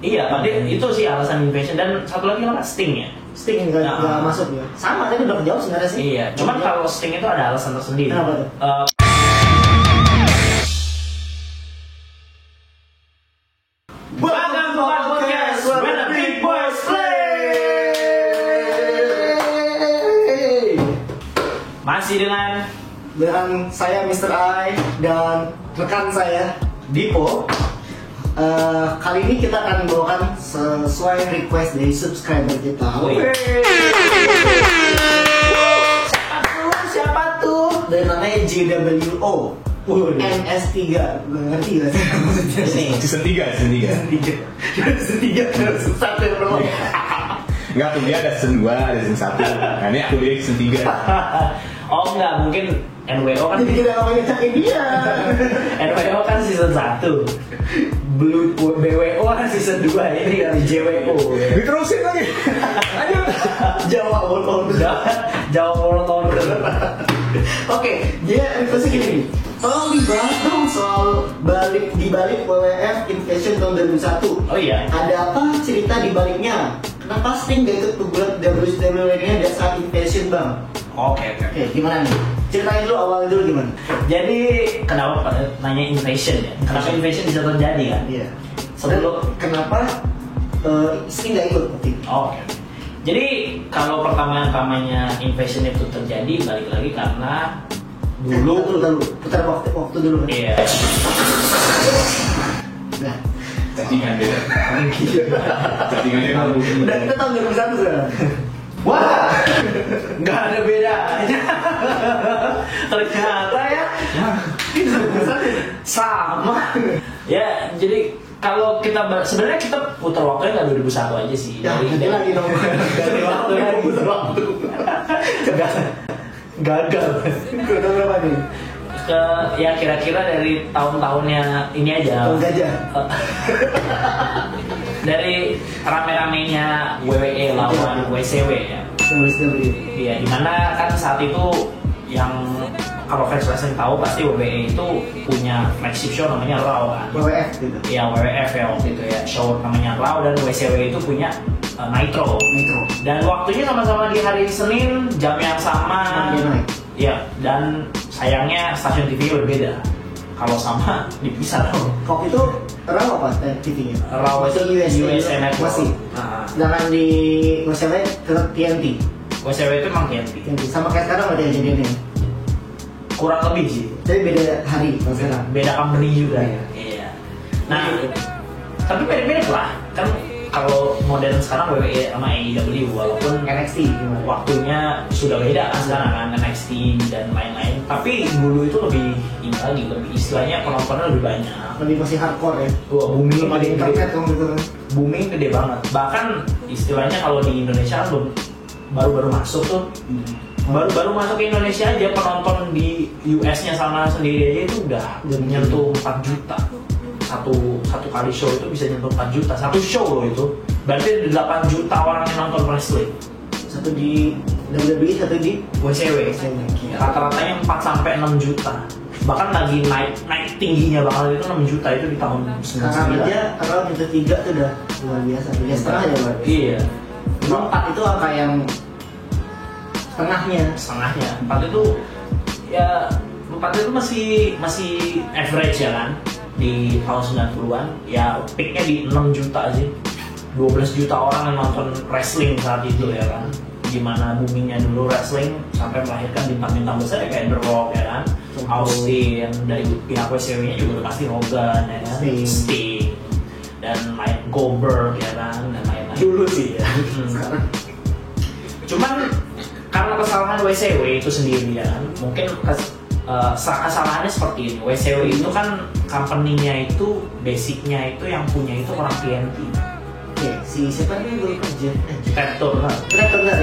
Iya, itu sih alasan Invasion. Dan satu lagi apa? Sting ya. Sting nggak masuk ya. Sama tadi udah kejauh sebenarnya sih. Iya, cuman kalau Sting itu ada alasan tersendiri. Kenapa tuh? Podcast when the big boys play. Masih dengan saya Mr. I dan rekan saya Dipo. Kali ini kita akan bawakan sesuai request dari subscriber kita. Siapa tuh? Dan namanya JWO NS3. Gue ngerti gak sih maksudnya? Season 3. Season 3 satu yang belum. Enggak, tuh dia ada season 2, ada season 1. Nah ini aku dia season 3. Oh enggak, mungkin NWO kan. Jadi kita ngomongin cari dia. NWO kan season 1. Blue BWO kan season 2, ini dari JWO. Diterusin lagi. Aduh, Jawa Molotov. Oke, dia requestnya gini nih. Tolong dibahas dong soal dibalik WWF Invasion tahun 2001. Oh iya. Ada apa cerita dibaliknya? Kenapa Sting gak ikut pegulat WWE-nya dan saat Invasion, Bang? Oke. Gimana nih? Ceritain dulu awalnya dulu gimana? Jadi kenapa pada nanya Invasion ya? Kenapa Invasion bisa terjadi kan? Iya. Sebelum Kenapa Sting gak ikut? Oke. Jadi kalau pertama-tamanya Invasion itu terjadi balik lagi karena dulu putar waktu dulu kan? iya. Nah, Chattingan beda. Chattingannya kamu. udah kita tahun 2001 sekarang. Wah, nggak ada bedanya. Ternyata ya, sama. Ya, jadi kalau kita sebenarnya kita putar waktunya nggak 2001 aja sih. Ya, dari lagi dong. dari waktu lagi putar waktu. Gagal. Udah berapa nih? Ya kira-kira dari tahun-tahunnya ini aja. Tahun gajah. Dari rame-ramenya WWE lawan WCW ya. Iya, dimana kan saat itu yang kalau fans wrestling tahu pasti WWE itu punya flagship show namanya Raw kan. WWF gitu. Iya, WWF ya waktu itu ya, show namanya Raw, dan WCW itu punya Nitro. Dan waktunya sama-sama di hari Senin, jam yang sama. Iya, dan sayangnya stasiun TV berbeda. Kalau sama dipisah dong. Kok itu Raw apa TV-nya? Raw itu USA Network. Masih. Sedangkan di WCW tetap TNT. WCW itu emang TNT. Sama kayak sekarang ada kejadiannya. Kurang lebih sih. Tapi beda hari kalau sekarang. Beda company juga. Iya. Iya. Nah, tapi beda-beda lah. Kan kalau modern sekarang WWE sama AEW walaupun NXT gimana? waktunya sudah beda kan sekarang kan NXT dan lain-lain. Tapi dulu itu lebih ini lagi, lebih istilahnya penontonnya lebih banyak. Lebih masih hardcore ya. Wah, booming Sama di internet dong gitu kan. Booming gede banget. Bahkan istilahnya kalau di Indonesia kan baru-baru masuk tuh. Baru masuk ke Indonesia aja penonton di US-nya sana sendiri aja itu udah menyentuh 4 juta. Satu kali show itu bisa nyentuh 4 juta. Satu show loh itu. Berarti 8 juta orang yang nonton wrestling. Satu di WWE, satu di WCW. Rata-ratanya 4 sampai 6 juta. Bahkan lagi naik tingginya banget itu 6 juta itu di tahun 99. Sekarang aja kalau minta 3 tuh udah luar biasa. 3,5 ya Pak? Iya. 4 itu angka yang setengahnya. 4 itu ya 4 itu masih average ya kan. Di tahun 90-an ya peaknya di 6 juta sih. 12 juta orang yang nonton wrestling saat itu ya kan. Gimana boomingnya dulu wrestling sampai melahirkan bintang-bintang besar ya kayak The Rock ya kan, Austin, dari pihak WCW-nya juga udah pasti Hogan ya kan, Sting dan lain Goldberg ya kan, dan lain-lain. Dulu sih ya. Sekarang cuman karena kesalahan WCW itu sendiri ya kan, mungkin kesalahannya seperti ini. WCW itu kan company-nya itu basicnya itu yang punya itu orang TNT. Oke, si siapa nih dulu kerja? Ted Turner.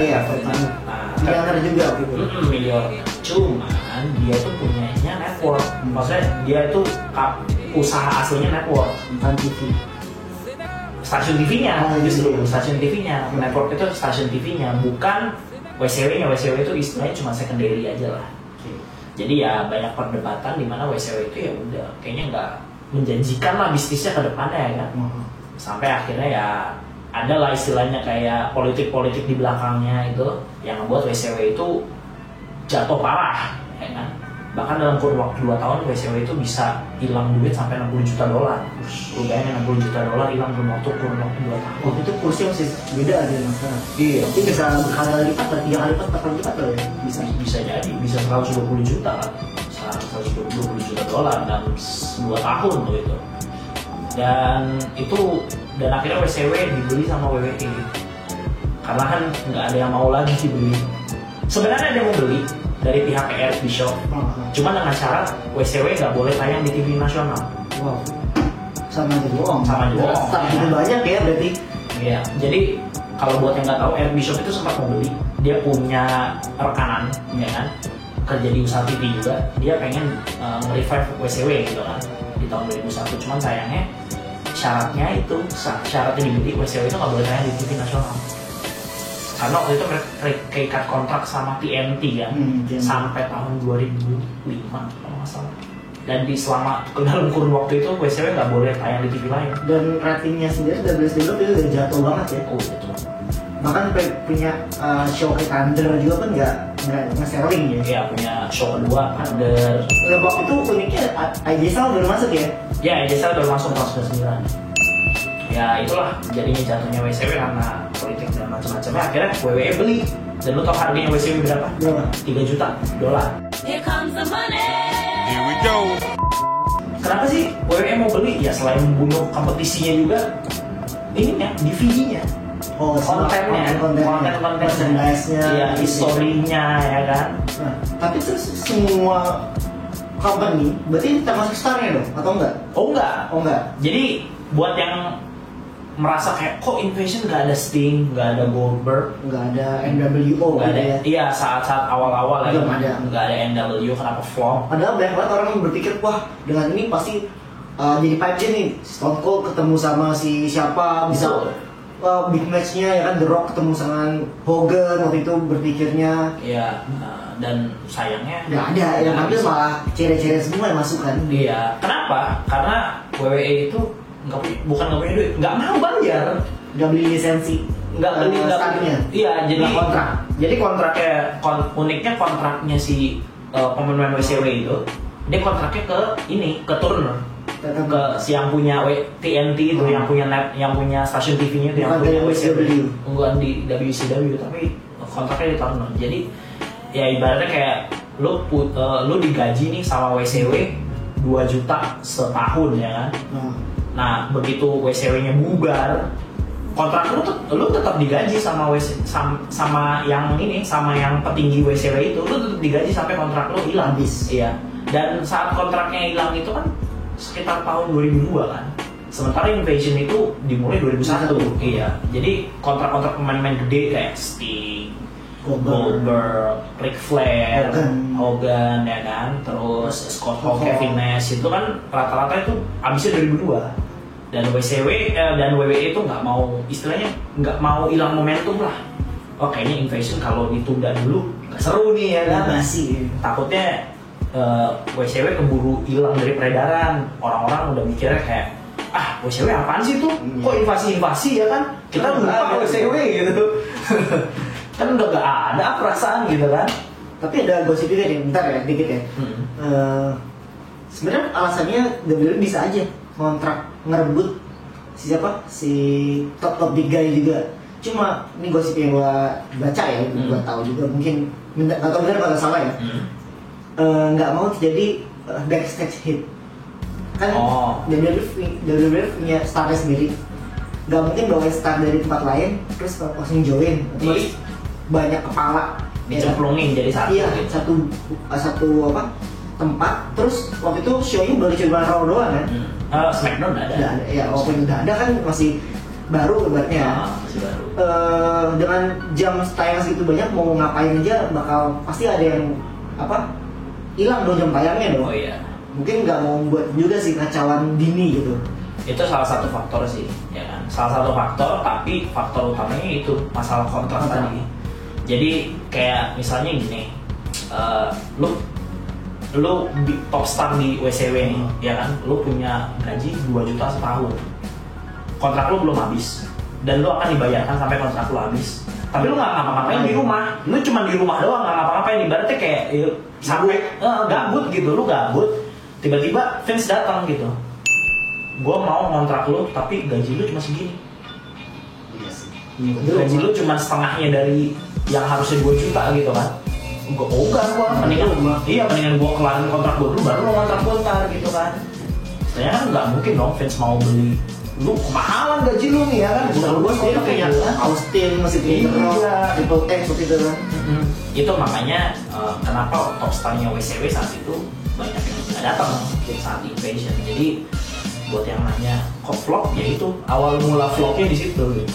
Ya, pertama. Miliarder juga gitu. Miliarder. Cuman dia tuh punyanya network. Maksudnya dia itu usaha aslinya network, bukan TV. Stasiun TV-nya, justru iya. stasiun TV-nya. Network itu stasiun TV-nya, bukan WCW-nya. WCW itu istilahnya cuma secondary aja lah. Jadi ya banyak perdebatan di mana WCW itu ya udah kayaknya nggak menjanjikan lah bisnisnya ke depannya ya kan. sampai akhirnya ya ada lah istilahnya kayak politik-politik di belakangnya itu yang membuat WCW itu jatuh parah, ya kan? Bahkan dalam kurun waktu 2 tahun WCW itu bisa hilang duit sampai $60 juta. Lu bayangin $60 juta hilang dalam kurun waktu 2 tahun. Waktu itu kursi masih beda aja mas sekarang. Iya. Tapi bisa berkali lipat, 3 kali lipat, 4 kali lipat ya? Bisa jadi, bisa 120 juta kan. 120 juta dalam 2 tahun tuh itu. Dan akhirnya WCW dibeli sama WWE karena kan nggak ada yang mau lagi dibeli. Sebenarnya ada yang mau beli dari pihak Eric Bischoff, cuma dengan syarat WCW nggak boleh tayang di TV nasional. Wow, sama aja bohong. Sama aja bohong. Itu banyak ya berarti. Iya, jadi kalau buat yang nggak tahu, Eric Bischoff itu sempat mau beli. Dia punya rekanan, ya kan, kerja di usaha TV juga. Dia pengen nge-revive WCW gitu kan di tahun 2001. Cuman sayangnya syaratnya dibeli WCW itu nggak boleh tayang di TV nasional. Karena waktu itu keikat kontrak sama TNT kan, sampai tahun 2005 kalau nggak salah. Dan selama dalam kurun waktu itu WCW nggak boleh tayang di TV lain. Dan ratingnya sendiri WCW itu udah jatuh banget ya. Oh betul. Bahkan punya show kayak Thunder juga kan nggak nge-selling ya. Iya, punya show kedua Thunder. Waktu itu uniknya IJSL udah masuk ya. Ya, IJSL udah masuk tahun 99. Ya itulah jadinya jatuhnya WCW karena politik dan macam-macamnya. Akhirnya WWE beli. Dan lu tau harganya WCW berapa? Berapa? $3 juta. Here comes the money. Here we go. Kenapa sih WWE mau beli? Ya selain membunuh kompetisinya juga, ininya, DVD-nya, Oh, kontennya, merchandise-nya, iya, historinya, ya kan. Nah, tapi terus semua company berarti termasuk starnya dong atau enggak? Oh enggak. Oh enggak. Jadi buat yang merasa kayak kok Invasion nggak ada Sting, nggak ada Goldberg, Nggak ada NWO, nggak ada, ya. iya saat-saat awal-awal Belum ya, ada. nggak ada NWO, kenapa flop? Padahal banyak banget orang yang berpikir wah dengan ini pasti jadi pipe jam nih, Stone Cold ketemu sama si siapa bisa big matchnya ya kan, The Rock ketemu sama Hogan waktu itu berpikirnya. Iya, dan sayangnya Nggak ada, yang ambil malah cere-cere semua yang masuk kan. Iya, kenapa? Karena WWE itu bukan nggak punya duit, nggak mau bayar, Nggak beli lisensi, nggak beli startnya. Iya, jadi Nggak kontrak. Jadi kontraknya uniknya kontraknya si pemain WCW itu, dia kontraknya ke Turner, ke si yang punya TNT itu, yang punya stasiun TV-nya itu, yang Bukan punya dari WCW, WCW. bukan di WCW, tapi kontraknya di Turner. Jadi ya ibaratnya kayak lu digaji nih sama WCW 2 juta setahun ya kan. Nah begitu WCW-nya bubar, kontrak lu tetap digaji sama yang petinggi WCW itu, lu tetap digaji sampai kontrak lu hilang. Habis. Iya. Dan saat kontraknya hilang itu kan sekitar tahun 2002 kan. Sementara Invasion itu dimulai 2001. Iya. Jadi kontrak-kontrak pemain-pemain gede kayak Sting, Goldberg, Ric Flair, Hogan ya kan, terus Scott Hall, Kevin Nash itu kan rata-rata itu abisnya 2002. Dan WCW dan WWE itu nggak mau, istilahnya nggak mau hilang momentum lah. Oh kayaknya Invasion kalau ditunda dulu nggak seru nih ya kan. Masih. Takutnya WCW keburu hilang dari peredaran. Orang-orang udah mikirnya kayak WCW apaan sih tuh? Kok invasi-invasi ya kan? Kita lupa WCW gitu. Kan udah gak ada perasaan gitu kan. Tapi ada gosip juga nih, bentar ya, dikit ya. Sebenarnya alasannya WWE bisa aja kontrak ngerebut si top big guy juga. Cuma ini gosip yang gua baca ya, gua tahu juga, mungkin nggak tahu benar atau salah ya. Nggak mau terjadi backstage hit. Kan WWE punya starnya sendiri. Nggak mungkin bawa star dari tempat lain terus langsung join. Terus banyak kepala dicemplungin jadi satu. Iya, satu tempat. Terus waktu itu show-nya baru cuma Raw doang kan? Smackdown ada. Ya, walaupun udah ada kan masih baru ibaratnya. Masih baru. Dengan jam tayang segitu banyak mau ngapain aja bakal pasti ada yang hilang dong jam tayangnya dong. Oh iya. Mungkin nggak mau buat juga sih kacauan dini gitu. Itu salah satu faktor sih, ya kan. Salah satu faktor, tapi faktor utamanya itu masalah kontrak tadi. Jadi kayak misalnya gini, lu top star di WCW nih, ya kan, lu punya gaji 2 juta setahun. kontrak lu belum habis dan lu akan dibayarkan sampai kontrak lu habis. Tapi lu nggak ngapa-ngapain di rumah, lu cuma di rumah doang nggak ngapa-ngapain. Ibaratnya kayak sampai gabut gitu, lu gabut, tiba-tiba fans datang gitu. Gue mau ngontrak lu tapi gaji lu cuma segini. Iya sih. Gaji lu cuma setengahnya dari yang harusnya 2 juta gitu kan. Gue ogah gue, mendingan gue kelarin kontrak gue dulu baru lo kontrak gue ntar gitu kan. Sebenarnya kan nggak mungkin dong fans mau beli lu kemahalan gaji lu nih ya kan. Kalau gue sih kayak Austin masih pinter, Triple X waktu itu kan. Itu makanya kenapa top starnya WCW saat itu banyak yang nggak datang saat Invasion. Jadi buat yang nanya kok flop, ya itu awal mula flopnya di situ gitu.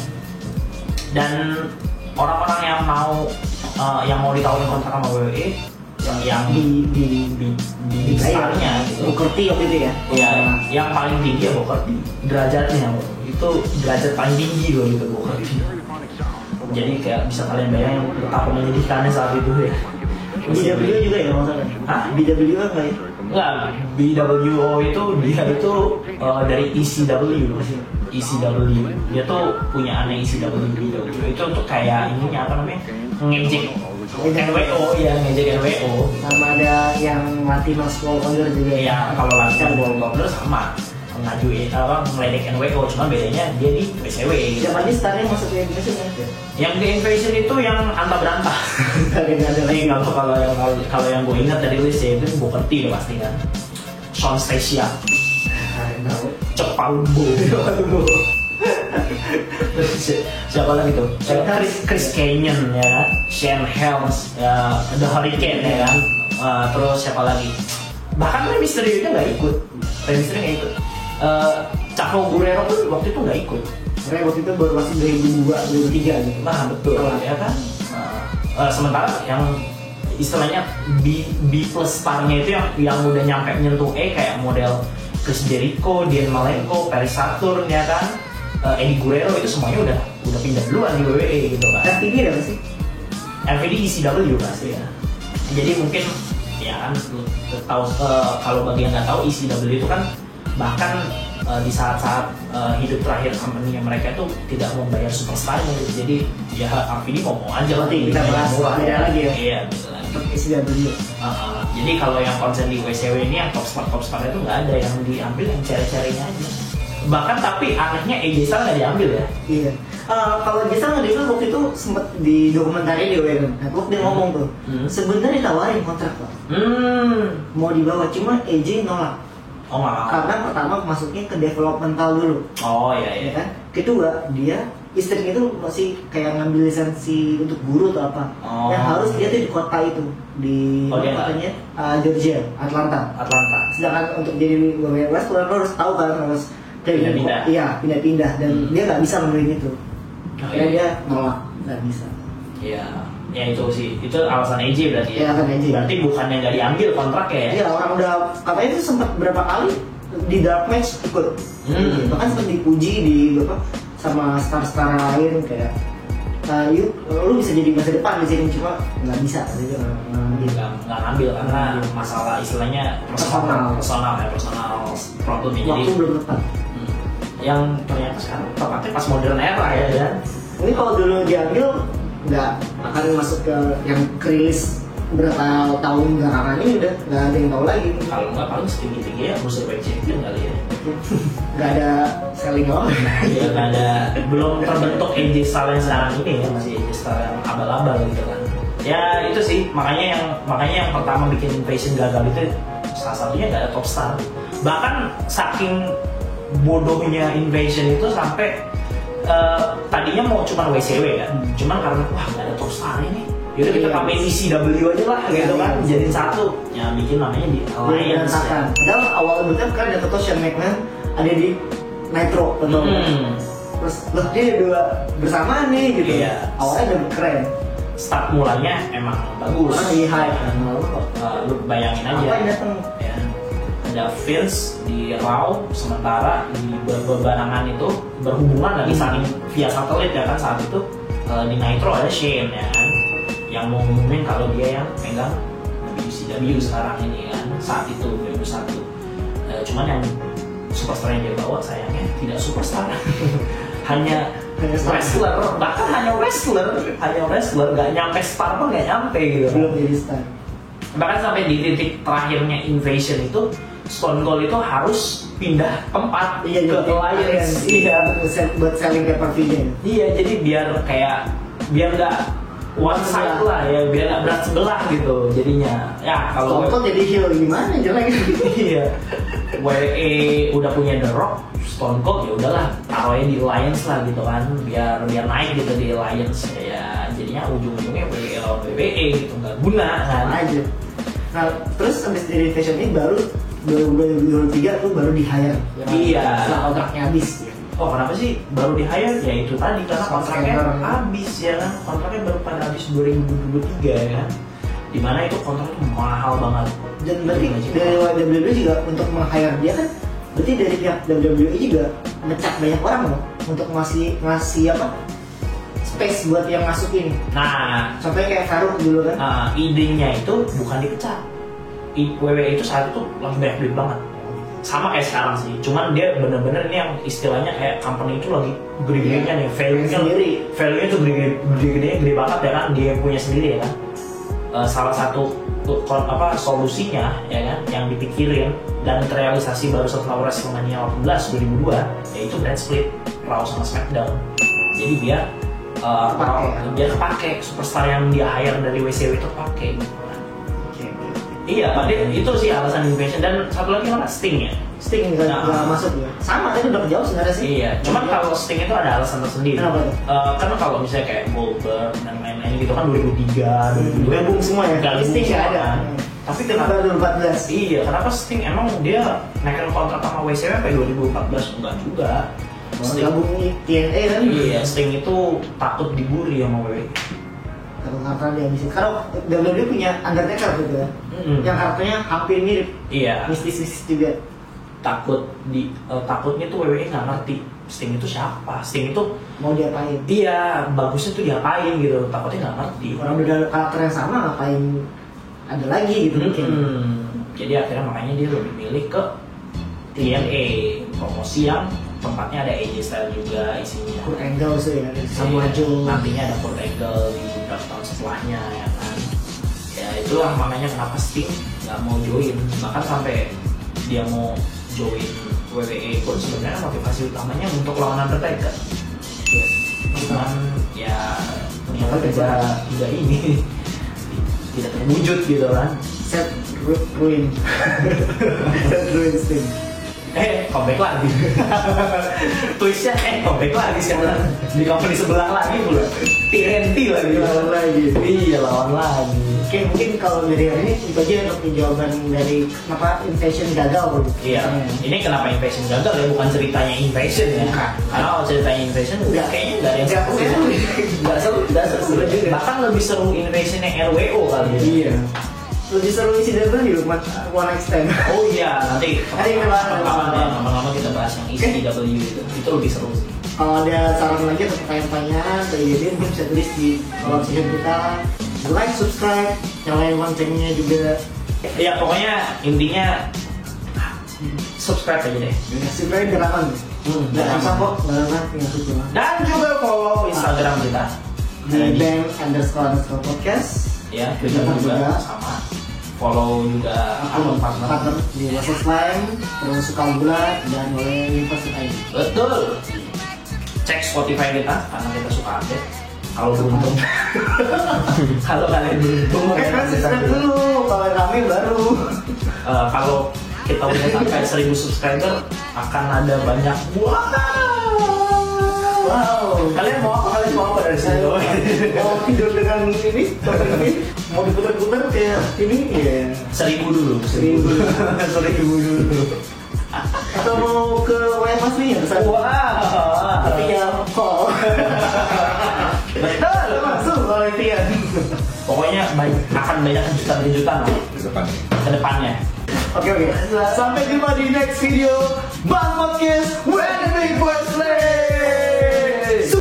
Dan orang-orang yang mau ditawarin kontrak sama WWE yang di starnya gitu. Booker T waktu itu ya. Iya, yang paling tinggi ya Booker T. Derajatnya itu derajat paling tinggi loh itu Booker T. Jadi kayak bisa kalian bayangin betapa menyedihkannya saat itu ya. BWO juga ya maksudnya? Hah? BWO nggak ya? Enggak, BWO itu dia itu dari ECW. Dia tuh punya aneh ECW. Itu untuk kayak ininya apa namanya? Ngejek NWO ya, ngejek NWO. Sama ada yang mati Mas Paul Order juga. Iya, kalau lancar Paul Order sama ngajuin meledek NWO, cuma bedanya dia di WCW. Siapa nih starnya masuk ke Invasion ya? Yang di Invasion itu yang anta berantah. Kalau yang gue ingat dari list ya itu Booker T udah pasti kan. Shawn Stacia, Chuck Palumbo. Siapa lagi tuh? Chris Kanyon ya kan, Shane Helms, ya, The Hurricane ya kan. Terus siapa lagi? Bahkan Rey Mysterio-nya nggak ikut. Rey Mysterio nggak ikut. Chavo Guerrero pun waktu itu nggak ikut. Karena waktu itu baru masih 2002, 2003 gitu. Nah betul, ya kan. Sementara yang istilahnya B plus starnya itu yang udah nyampe nyentuh kayak model Chris Jericho, Dean Malenko, Perry Saturn ya kan, Eddie Guerrero itu semuanya udah pindah duluan di WWE gitu kan. FTV ada sih? FTV ECW pasti ya. Jadi mungkin ya kan tahu kalau bagi yang nggak tahu ECW itu kan bahkan di saat-saat hidup terakhir company-nya mereka tuh tidak mau bayar superstarnya gitu. Jadi ya RVD mau aja lah. Kita bahas beda lagi ya. Iya, bisa lagi. ECW. Jadi kalau yang konsen di WCW ini yang top star itu nggak ada yang diambil, yang cere-cerenya aja. Bahkan tapi anehnya AJ Styles nggak diambil ya. Iya. Kalau AJ Styles nggak diambil waktu itu sempet di dokumentari di WWE Network dia ngomong tuh. Sebenarnya ditawarin kontrak pak. Mau dibawa cuma AJ nolak. Oh nggak. Karena pertama masuknya ke developmental dulu. Oh iya. Kan? Kedua dia istrinya itu masih kayak ngambil lisensi untuk guru atau apa. Yang harus dia tuh di kota itu di kotanya Georgia, Atlanta. Sedangkan untuk jadi WWE wrestler lo harus tahu kan harus pindah-pindah. Iya pindah-pindah dan dia nggak bisa membeli itu. Akhirnya dia nolak, nggak bisa. Iya. Ya itu sih, itu alasan AJ berarti ya. Iya kan AJ. Berarti bukannya nggak diambil kontraknya ya? Iya orang udah katanya itu sempat berapa kali di dark match ikut. Bahkan sempat dipuji di sama star-star lain kayak lu bisa jadi masa depan di sini cuma nggak bisa nggak ngambil karena masalah istilahnya personal problem ya. Waktu belum tepat. Yang ternyata sekarang tepatnya pas modern era ya. Ini kalau dulu diambil nggak akan masuk ke yang krisis berapa tahun belakangan ini udah nggak ada yang tahu lagi. Kalau nggak paling setinggi ya Cruiserweight Champion kali ya. Nggak ada selling on. Iya nggak ada, belum terbentuk AJ Styles yang sekarang ini ya, masih AJ Styles yang abal-abal gitu kan. Ya itu sih makanya yang pertama bikin Invasion gagal itu salah satunya nggak ada top star. Bahkan saking bodohnya Invasion itu sampai tadinya mau cuma WCW kan, cuman karena wah nggak ada top star ini. Yaudah kita pamein ECW aja lah gitu kan, jadiin satu. Ya bikin namanya di Alliance. Padahal awal betul kan ada foto Shane McMahon ada di Nitro betul. Terus loh dia dua bersama nih gitu. Iya. Awalnya udah keren. Start mulanya emang bagus. Lagi high. Lu bayangin aja. Apa yang datang? Ya. Ada Vince di Raw, sementara di bebarengan itu berhubungan lagi saling via satelit ya kan saat itu. Di Nitro ada Shane ya kan, yang mau ngumumin kalau dia yang pegang WCW sekarang ini kan saat itu 2001. Cuman yang superstar yang dia bawa sayangnya tidak superstar. hanya star. wrestler, bahkan hanya wrestler, nggak nyampe star pun nggak nyampe gitu. Belum jadi star. Bahkan sampai di titik terakhirnya Invasion itu Stone Cold itu harus pindah tempat Iya, ke jadi Alliance. Iya, buat selling pay-per-view-nya. Iya, jadi biar nggak one side lah ya, biar nggak berat sebelah gitu jadinya. Ya kalau Stone Cold jadi heel gimana jelek. iya, WWE udah punya The Rock, Stone Cold ya udahlah taruhnya di Alliance lah gitu kan, biar naik gitu di Alliance ya. Jadinya ujung-ujungnya WWE lawan WWE gitu, nggak guna kan. Aja. Nah, terus habis dari Invasion ini baru 2023 tuh baru di hire. Iya. Setelah kontraknya habis. Ya. Oh kenapa sih baru di hire? Ya itu tadi karena kontraknya Sekarang. habis ya kan, kontraknya baru pada habis 2023 ya kan, dimana itu kontrak itu mahal banget. Dan berarti dari WWE juga untuk meng-hire dia kan, berarti dari pihak WWE juga mecat banyak orang loh untuk ngasih apa space buat yang masuk ini. Nah, Contohnya kayak Farouk dulu kan. idenya itu bukan dipecat. WWE itu saat itu lagi banyak duit banget. Sama kayak sekarang sih, cuman dia bener-bener ini yang istilahnya kayak company itu lagi gede-gedenya nih, value-nya tuh gede banget ya kan, dia punya sendiri ya kan. Salah satu solusinya ya kan yang dipikirin dan terrealisasi baru setelah WrestleMania 18 2002 yaitu brand split Raw sama SmackDown. Jadi biar dia kepake superstar yang dia hire dari WCW itu kepake gitu kan. Iya, itu sih alasan Invasion. Dan satu lagi mana Sting ya. Sting nggak masuk ya. Sama kan udah kejauh sebenarnya sih. Iya, cuman kalau Sting itu ada alasan tersendiri. Kenapa tuh? Karena kalau misalnya kayak Goldberg dan lain-lain gitu kan 2003, 2002 Gabung semua ya. Sting Sting nggak ada. Tapi Sting kenapa? baru 2014. Iya, kenapa Sting emang dia naikin kontrak sama WCW sampai 2014 enggak juga. Sting, Gabung TNA kan. iya, Sting itu takut dibully sama WWE. Karena dia bisa. Karena WWE punya Undertaker gitu ya. Yang karakternya hampir mirip. Iya. Mistis juga. Takutnya tuh WWE nggak ngerti Sting itu siapa. Sting itu Mau diapain? iya bagusnya tuh diapain gitu. Takutnya nggak ngerti. Orang udah karakter yang sama ngapain ada lagi gitu mungkin. Jadi akhirnya makanya dia lebih milih ke TNA, promosi yang tempatnya ada AJ Styles juga isinya. Kurt Angle sih ya. Samoa Joe. Nantinya ada Kurt Angle di beberapa tahun setelahnya ya kan. Ya itulah makanya kenapa Sting nggak mau join. Bahkan sampai dia mau join WWE pun sebenarnya motivasi utamanya untuk lawan Undertaker. Cuman ya ternyata tidak ini tidak terwujud gitu kan. Seth Ruin. Seth Ruin Sting. Comeback lagi. Twistnya comeback lagi sekarang di company sebelah lagi pula. TNT lagi. Lawan lagi. Iya lawan lagi. Oke, mungkin kalau dari hari ini itu aja untuk jawaban dari kenapa Invasion gagal. Iya. Ini kenapa Invasion gagal ya, bukan ceritanya Invasion ya. Bukan. Karena kalau ceritanya Invasion udah kayaknya nggak ada yang seru. Nggak seru. Bahkan lebih seru Invasionnya RWO kali ya. Iya. Lebih seru isi W One Night Stand. Oh iya, nanti Hari ini bahas. kapan kita bahas yang isi W itu lebih seru sih. Kalau ada saran lagi atau pertanyaan-pertanyaan atau ide mungkin bisa tulis di kolom section kita. Like, subscribe, nyalain loncengnya juga. Ya pokoknya intinya subscribe aja deh. Subscribe gerakan. Nggak susah kok, gerakan tinggal susah. Dan juga follow Instagram kita Di bang__podcast. Ya, Twitter juga sama. Follow juga akun partner. Di Wasit Slime, terus suka gula dan oleh Universitas. Betul. Cek Spotify kita karena kita suka update. Kalau beruntung, kalau kalian beruntung, Kan subscribe dulu, kalau kami baru. kalau kita udah sampai 1000 subscriber akan ada banyak wow. Kalian mau apa dari sini? Mau tidur dengan ini, mau diputar-putar kayak ini, ya. 1000 dulu. 1000 dulu. Atau mau ke WF aslinya? Wah. Tapi ya call. Betul. Langsung kalau impian. Pokoknya akan banyak kejutan-kejutan lah ke depannya. Oke. Sampai jumpa di next video. Bang Podcast, where the big boys play.